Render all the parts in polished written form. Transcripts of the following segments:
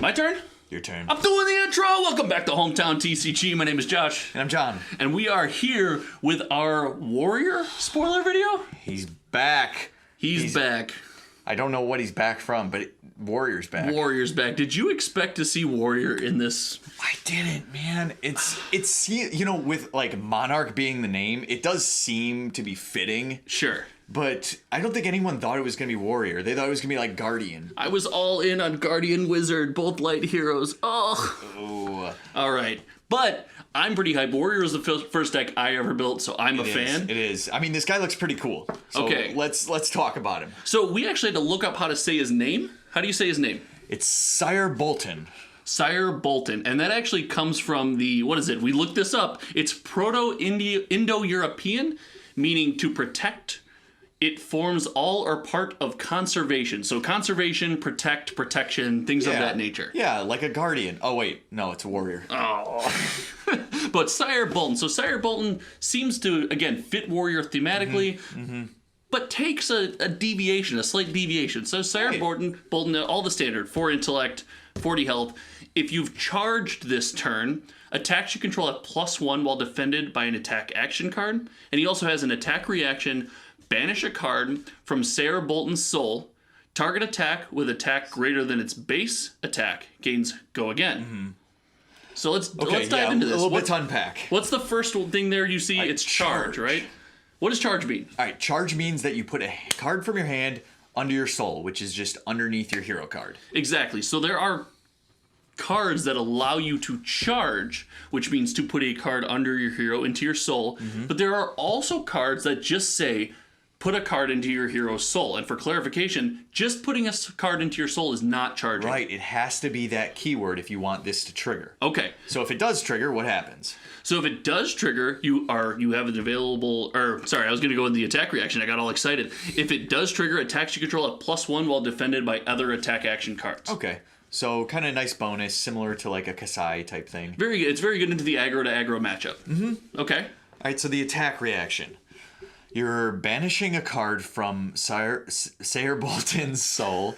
My turn? Your turn. I'm doing the intro. Welcome back to Hometown TCG. My name is Josh. And I'm John. And we are here with our Warrior spoiler video. He's back. He's back. I don't know what he's back from, but Warrior's back. Warrior's back. Did you expect to see Warrior in this? I didn't, man. It's you know, with like Monarch being the name, it does seem to be fitting. Sure. But I don't think anyone thought it was going to be Warrior. They thought it was going to be like Guardian. I was all in on Guardian Wizard, both light heroes. Oh. All right. But I'm pretty hyped. Warrior was the first deck I ever built, so I'm a fan. It is. I mean, this guy looks pretty cool. So okay. Let's talk about him. So we actually had to look up how to say his name. How do you say his name? It's Sire Boltyn. Sire Boltyn, and that actually comes from the, what is it? We looked this up. It's Proto-Indo-European, meaning to protect. It forms all or part of conservation. So conservation, protect, protection, things of that nature. Yeah, like a guardian. Oh, wait. No, it's a warrior. Oh. But Sire Boltyn. So Sire Boltyn seems to, again, fit warrior thematically, but takes a deviation, a slight deviation. So Sire Boltyn, all the standard, 4 intellect, 40 health. If you've charged this turn, attacks you control have +1 while defended by an attack action card. And he also has an attack reaction. Banish a card from Sire Boltyn's soul. Target attack with attack greater than its base attack gains go again. So let's dive into this. A little bit to unpack. What's the first thing there you see? It's charge, right? What does charge mean? All right, charge means that you put a card from your hand under your soul, which is just underneath your hero card. Exactly. So there are cards that allow you to charge, which means to put a card under your hero into your soul. But there are also cards that just say, put a card into your hero's soul. And for clarification, just putting a card into your soul is not charging. Right, it has to be that keyword if you want this to trigger. Okay. So if it does trigger, what happens? So if it does trigger, you have an available, or sorry, I was going to go with the attack reaction. I got all excited. If it does trigger, attacks you control at +1 while defended by other attack action cards. Okay. So kind of nice bonus, similar to like a Kasai type thing. Very good. It's very good into the aggro to aggro matchup. Okay. All right, so the attack reaction. You're banishing a card from Sire Boltyn's soul.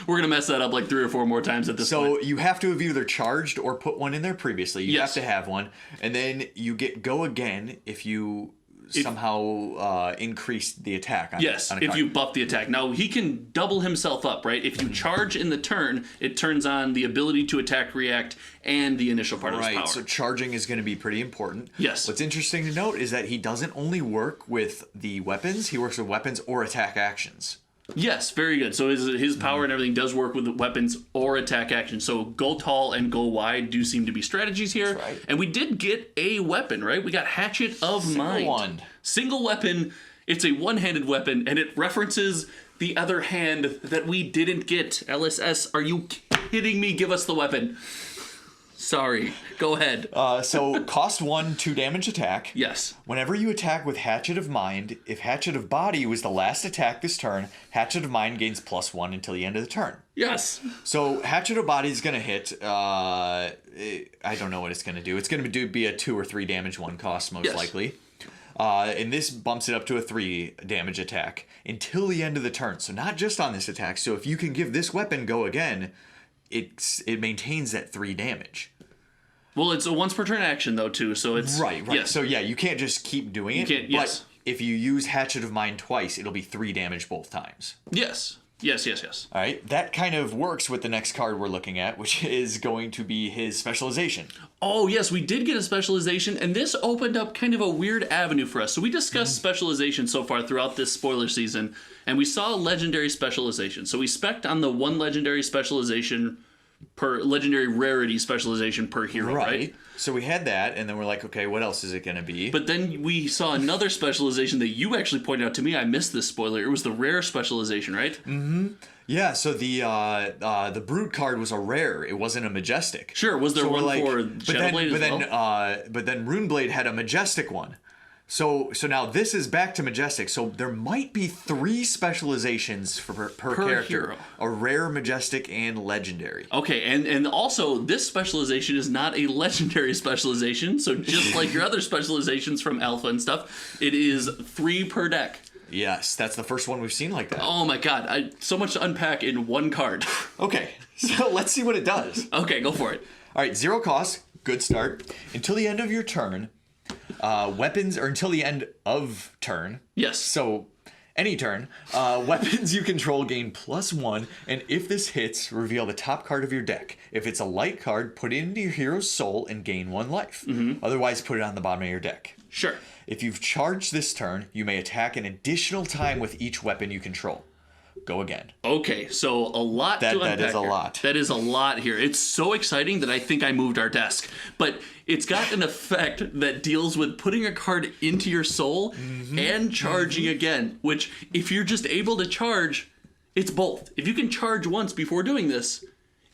We're going to mess that up like 3 or 4 more times at this point. So you have to have either charged or put one in there previously. You have to have one. And then you get go again if you somehow increase the attack on, yes, on a card. if you buff the attack. Now, he can double himself up, right? If you charge in the turn, it turns on the ability to attack, react, and the initial part of his power. So charging is going to be pretty important. Yes. What's interesting to note is that he doesn't only work with the weapons, he works with weapons or attack actions. Yes, very good. So his power and everything does work with weapons or attack action. So go tall and go wide do seem to be strategies here. That's right. And we did get a weapon, right? We got Hatchet of Mind. Single weapon. It's a one-handed weapon, and it references the other hand that we didn't get. LSS, are you kidding me? Give us the weapon. Sorry. Go ahead. So cost 1, 2 damage attack. Yes. Whenever you attack with Hatchet of Mind, if Hatchet of Body was the last attack this turn, Hatchet of Mind gains +1 until the end of the turn. Yes. So Hatchet of Body is going to hit, I don't know what it's going to do. It's going to be a 2 or 3 damage one cost most likely. And this bumps it up to a 3 damage attack until the end of the turn. So not just on this attack. So if you can give this weapon go again, it maintains that 3 damage. Well, it's a once per turn action though too, so it's right. Yes. So yeah, you can't just keep doing it. But if you use Hatchet of Mind twice, it'll be 3 damage both times. Yes. Yes. All right, that kind of works with the next card we're looking at, which is going to be his Specialization. Oh, yes, we did get a Specialization, and this opened up kind of a weird avenue for us. So we discussed Specialization so far throughout this spoiler season, and we saw Legendary Specialization. So we spec'd on the 1 Legendary Specialization per legendary rarity specialization per hero, right? So we had that, and then we're like, okay, what else is it going to be? But then we saw another specialization that you actually pointed out to me. I missed this spoiler. It was the rare specialization, right? Yeah, so the Brute card was a rare. It wasn't a majestic. Sure, was there one for Shadowblade as well? But then Runeblade had a majestic one. So now this is back to majestic. So there might be 3 specializations per character. Hero. A rare, majestic, and legendary. Okay, and also this specialization is not a legendary specialization. So just like your other specializations from Alpha and stuff, it is 3 per deck. Yes, that's the first one we've seen like that. Oh my god, so much to unpack in one card. Okay, so let's see what it does. Okay, go for it. All right, 0 cost, good start. Until the end of your turn, weapons, or until the end of turn. Yes. So, any turn, weapons you control gain +1, and if this hits, reveal the top card of your deck. If it's a light card, put it into your hero's soul and gain 1 life. Otherwise, put it on the bottom of your deck. Sure. If you've charged this turn, you may attack an additional time with each weapon you control. Go again. Okay, so a lot to unpack. That is a here. lot. That is a lot here. It's so exciting that I think I moved our desk. But it's got an effect that deals with putting a card into your soul and charging again, which if you're just able to charge, it's both. If you can charge once before doing this,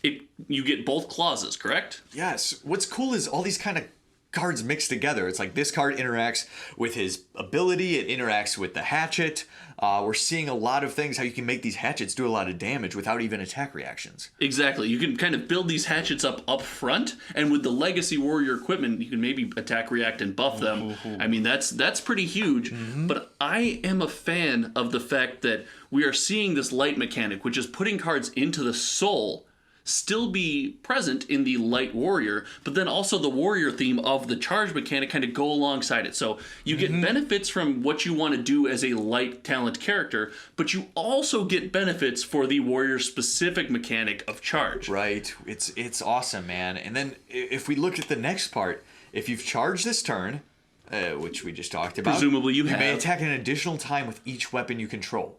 you get both clauses, correct? Yes. What's cool is all these kind of cards mixed together. It's like this card interacts with his ability. It interacts with the hatchet. We're seeing a lot of things, how you can make these hatchets do a lot of damage without even attack reactions. Exactly. You can kind of build these hatchets up front, and with the Legacy Warrior equipment, you can maybe attack, react, and buff them. I mean, that's pretty huge. But I am a fan of the fact that we are seeing this light mechanic, which is putting cards into the soul, still be present in the light warrior, but then also the warrior theme of the charge mechanic kind of go alongside it. So you get benefits from what you want to do as a light talent character, but you also get benefits for the warrior specific mechanic of charge. Right. It's awesome, man. And then if we look at the next part, if you've charged this turn, which we just talked about, Presumably you may have. attack an additional time with each weapon you control.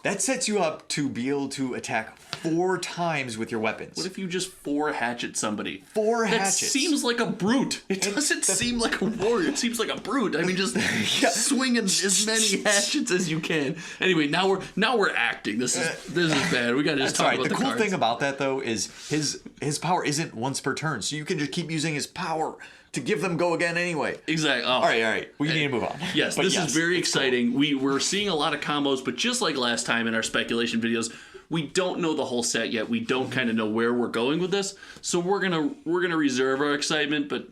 That sets you up to be able to attack 4 times with your weapons. What if you just 4 hatchet somebody? 4 That hatchets. seems like a brute. It doesn't seem like a warrior. It seems like a brute. I mean, just swinging as many hatchets as you can. Anyway, now we're acting. This is bad. We gotta just talk about The cool cards. thing about that though is his power isn't once per turn, so you can just keep using his power to give them go again anyway. Exactly. Oh. All right. We need to move on. Yes, But this is very exciting. Cool. We're seeing a lot of combos, but just like last time in our speculation videos, we don't know the whole set yet. We don't kind of know where we're going with this, so we're gonna reserve our excitement. But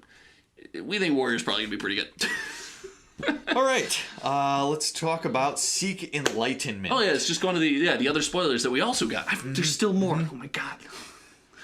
we think Warrior's probably gonna be pretty good. All right, let's talk about Seek Enlightenment. Oh yeah, it's just going to the other spoilers that we also got. There's still more. Oh my god.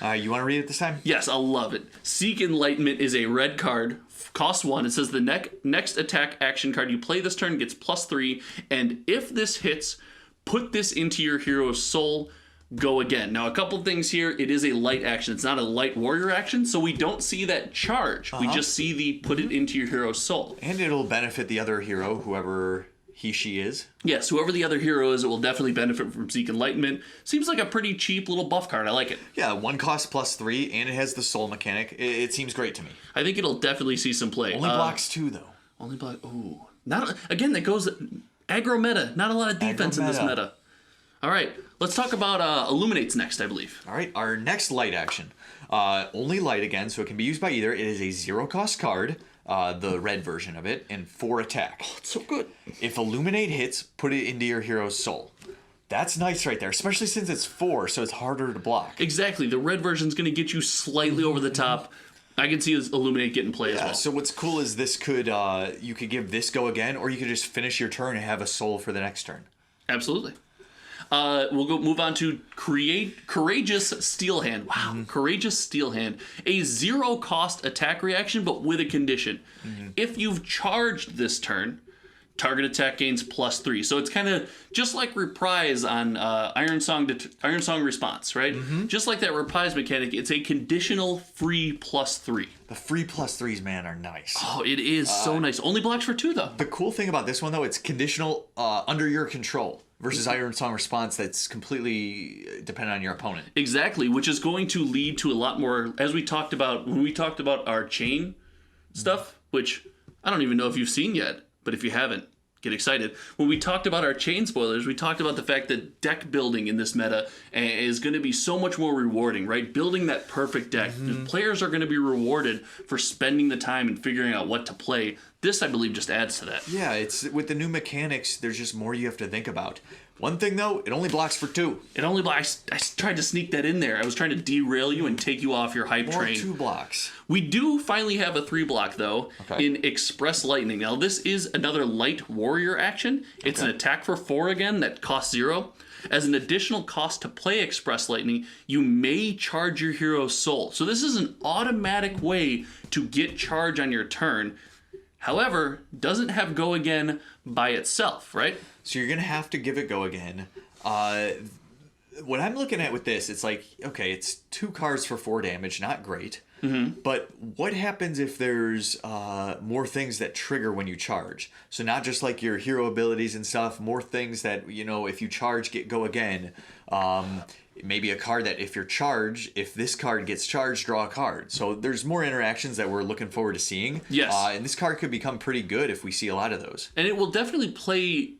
You want to read it this time? Yes, I'll love it. Seek Enlightenment is a red card, costs 1. It says the next attack action card you play this turn gets +3, and if this hits, put this into your hero's soul, go again. Now, a couple things here. It is a light action. It's not a light warrior action, so we don't see that charge. We just see the put it into your hero's soul. And it'll benefit the other hero, whoever he, she is. Yes, whoever the other hero is, it will definitely benefit from Seek Enlightenment. Seems like a pretty cheap little buff card. I like it. Yeah, 1 cost +3, and it has the soul mechanic. It seems great to me. I think it'll definitely see some play. Only blocks 2, though. Only block. Ooh. Not again. That goes aggro meta. Not a lot of defense in this meta. All right, let's talk about Illuminates next, I believe. All right, our next light action. Only light again, so it can be used by either. It is a 0 cost card, the red version of it, and 4 attack. Oh, it's so good. If Illuminate hits, put it into your hero's soul. That's nice right there, especially since it's 4, so it's harder to block. Exactly. The red version's going to get you slightly over the top. I can see Illuminate get in play as well. So what's cool is this could, you could give this go again, or you could just finish your turn and have a soul for the next turn. Absolutely. We'll move on to Courageous Steelhand. Wow, Courageous Steelhand. A 0 cost attack reaction, but with a condition. If you've charged this turn, target attack gains +3. So it's kind of just like Reprise on Iron Song Response, right? Just like that Reprise mechanic, it's a conditional free +3. The free +3s, man, are nice. Oh, it is so nice. Only blocks for 2, though. The cool thing about this one, though, it's conditional under your control versus Iron Song Response that's completely dependent on your opponent. Exactly, which is going to lead to a lot more, as we talked about when we talked about our chain stuff, which I don't even know if you've seen yet, but if you haven't, get excited. When we talked about our chain spoilers, we talked about the fact that deck building in this meta is going to be so much more rewarding, right? Building that perfect deck. The players are going to be rewarded for spending the time and figuring out what to play. This, I believe, just adds to that. Yeah, it's with the new mechanics, there's just more you have to think about. One thing, though, it only blocks for 2. It only blocks. I tried to sneak that in there. I was trying to derail you and take you off your hype train. 2 blocks. We do finally have a 3 block, though, in Express Lightning. Now, this is another light warrior action. It's an attack for 4 again that costs 0. As an additional cost to play Express Lightning, you may charge your hero's soul. So this is an automatic way to get charge on your turn. However, doesn't have go again by itself, right? So you're going to have to give it go again. What I'm looking at with this, it's like, okay, it's 2 cards for 4 damage, not great. Mm-hmm. But what happens if there's more things that trigger when you charge? So not just like your hero abilities and stuff, more things that, you know, if you charge, get go again. Maybe a card that if this card gets charged, draw a card. So there's more interactions that we're looking forward to seeing. Yes. And this card could become pretty good if we see a lot of those. And it will definitely play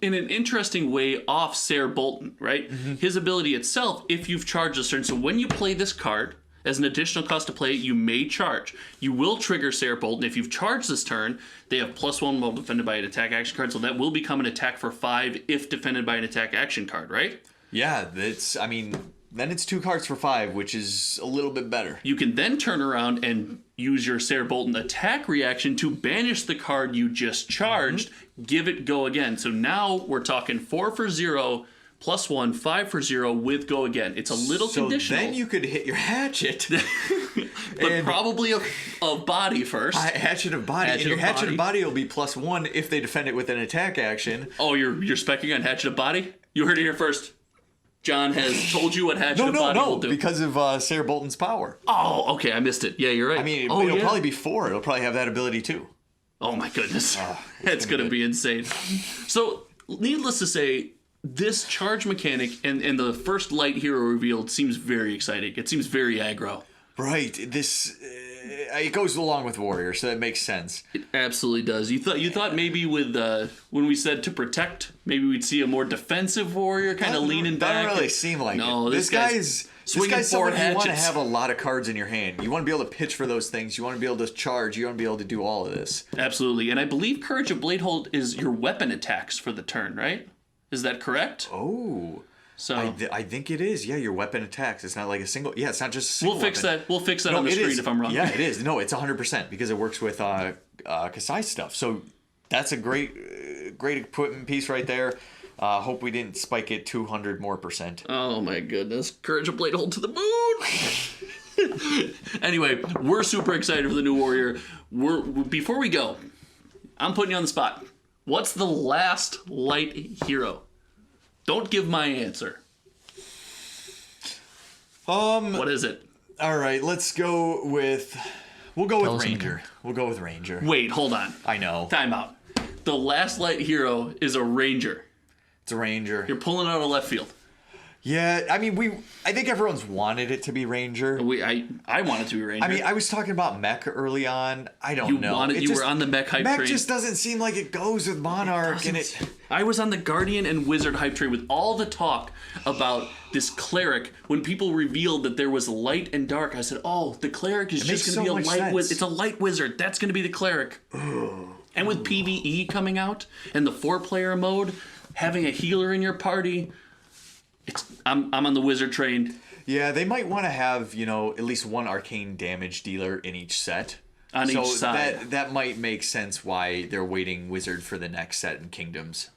in an interesting way off Sarah Boltyn, right? Mm-hmm. His ability itself, if you've charged a turn. So when you play this card, as an additional cost to play, you may charge. You will trigger Sarah Boltyn. If you've charged this turn, they have +1 while defended by an attack action card, so that will become an attack for 5 if defended by an attack action card, right? Yeah, then it's 2 cards for 5, which is a little bit better. You can then turn around and use your Sarah Boltyn attack reaction to banish the card you just charged, give it go again. So now we're talking 4 for 0, +1, 5 for 0 with go again. It's a little conditional. So then you could hit your hatchet. But probably a body first. Hatchet of body. And your hatchet of body will be +1 if they defend it with an attack action. Oh, you're specking on hatchet of body? You heard it here first. John has told you what hatchet of body will do. Because of Sarah Boltyn's power. Oh, okay, I missed it. Yeah, you're right. I mean, it'll probably be 4. It'll probably have that ability too. Oh my goodness. That's going to be insane. So, needless to say, this charge mechanic and the first light hero revealed seems very exciting. It seems very aggro. Right. This it goes along with warrior, so that makes sense. It absolutely does. You thought maybe with when we said to protect, maybe we'd see a more defensive warrior kind of leaning back. That doesn't really seem like it. This guy's swinging 4 hatchets. You want to have a lot of cards in your hand. You want to be able to pitch for those things. You want to be able to charge. You want to be able to do all of this. Absolutely. And I believe Courage of Bladehold is your weapon attacks for the turn, right? Is that correct? Oh. So I think it is. Yeah, your weapon attacks. It's not like a single. Yeah, it's not just a single weapon. We'll fix that on the screen if I'm wrong. Yeah, it is. No, it's 100% because it works with Kasai stuff. So that's a great equipment piece right there. Hope we didn't spike it 200 more %. Oh my goodness. Courage of Bladehold to the moon. Anyway, we're super excited for the new warrior. Before we go, I'm putting you on the spot. What's the last light hero? Don't give my answer. What is it? All right, let's go with. We'll go with Ranger. We'll go with Ranger. Wait, hold on. I know. Time out. The last light hero is a Ranger. It's a Ranger. You're pulling out of left field. Yeah, I mean, I think everyone's wanted it to be Ranger. I want it to be Ranger. I mean, I was talking about mech early on. I don't know. You were on the mech hype train. Mech just doesn't seem like it goes with Monarch. I was on the Guardian and Wizard hype train with all the talk about this cleric. When people revealed that there was light and dark, I said, "Oh, the cleric is just going to be a light wizard. It's a light wizard. That's going to be the cleric." And with PvE coming out and the 4-player mode, having a healer in your party. I'm on the wizard train. Yeah, they might want to have, at least one arcane damage dealer in each set. On each side. That might make sense why they're waiting wizard for the next set in Kingdoms.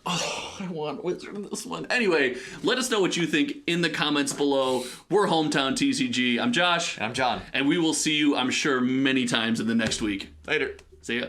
Oh, I want wizard in this one. Anyway, let us know what you think in the comments below. We're Hometown TCG. I'm Josh. And I'm John. And we will see you, I'm sure, many times in the next week. Later. See ya.